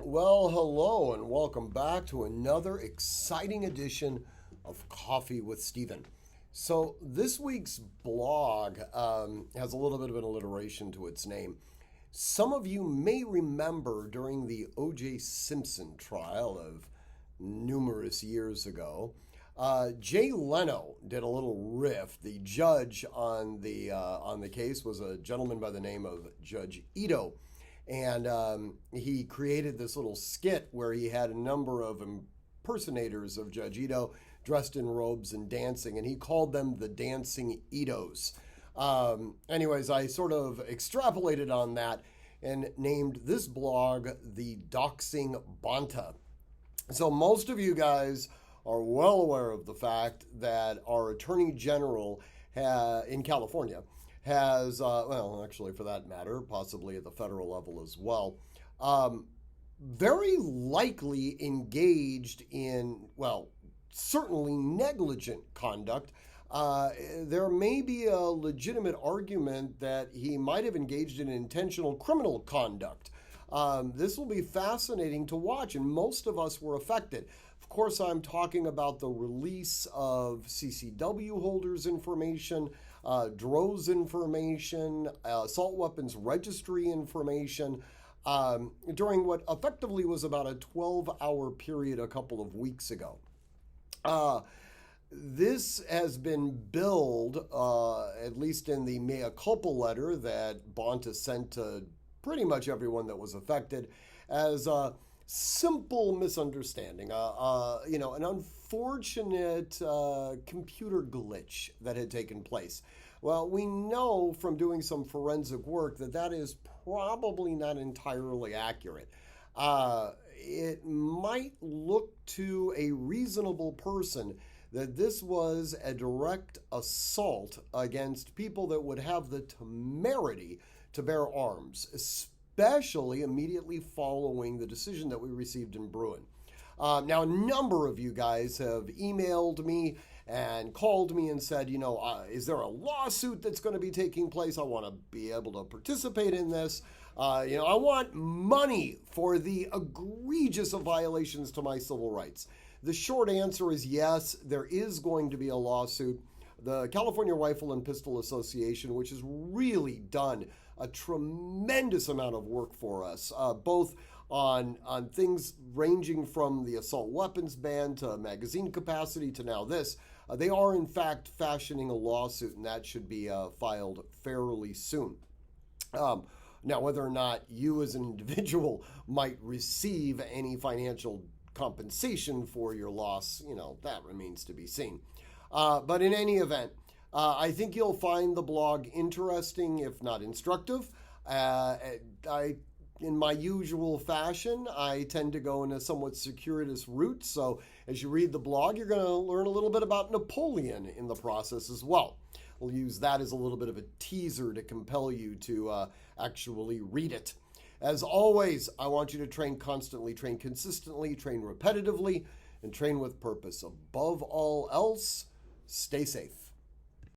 Well, hello, and welcome back to another exciting edition of Coffee with Stephen. So, this week's blog has a little bit of an alliteration to its name. Some of you may remember during the O.J. Simpson trial of numerous years ago, Jay Leno did a little riff. The judge on the case was a gentleman by the name of Judge Ito, and he created this little skit where he had a number of impersonators of Judge Ito dressed in robes and dancing, and he called them the Dancing Itos. Anyways, I sort of extrapolated on that and named this blog the Doxxing Bonta. So most of you guys are well aware of the fact that our Attorney General in California has, well, actually, for that matter, possibly at the federal level as well, very likely engaged in, well, certainly negligent conduct. There may be a legitimate argument that he might have engaged in intentional criminal conduct. This will be fascinating to watch, and most of us were affected. Of course, I'm talking about the release of CCW holders' information, DRO's information, assault weapons registry information, during what effectively was about a 12-hour period a couple of weeks ago. This has been billed, at least in the mea culpa letter that Bonta sent to pretty much everyone that was affected, as a simple misunderstanding, an unfortunate computer glitch that had taken place. Well, we know from doing some forensic work that that is probably not entirely accurate. It might look to a reasonable person that this was a direct assault against people that would have the temerity to bear arms, especially immediately following the decision that we received in Bruin. Now, a number of you guys have emailed me and called me and said, is there a lawsuit that's going to be taking place? I want to be able to participate in this. I want money for the egregious of violations to my civil rights. The short answer is yes, there is going to be a lawsuit. The California Rifle and Pistol Association, which has really done a tremendous amount of work for us, both on things ranging from the assault weapons ban to magazine capacity to now this. They are, in fact, fashioning a lawsuit, and that should be filed fairly soon. Now, whether or not you as an individual might receive any financial compensation for your loss, that remains to be seen. But in any event, I think you'll find the blog interesting, if not instructive. In my usual fashion, I tend to go in a somewhat circuitous route. So as you read the blog, you're going to learn a little bit about Napoleon in the process as well. We'll use that as a little bit of a teaser to compel you to actually read it. As always, I want you to train constantly, train consistently, train repetitively, and train with purpose. Above all else, stay safe.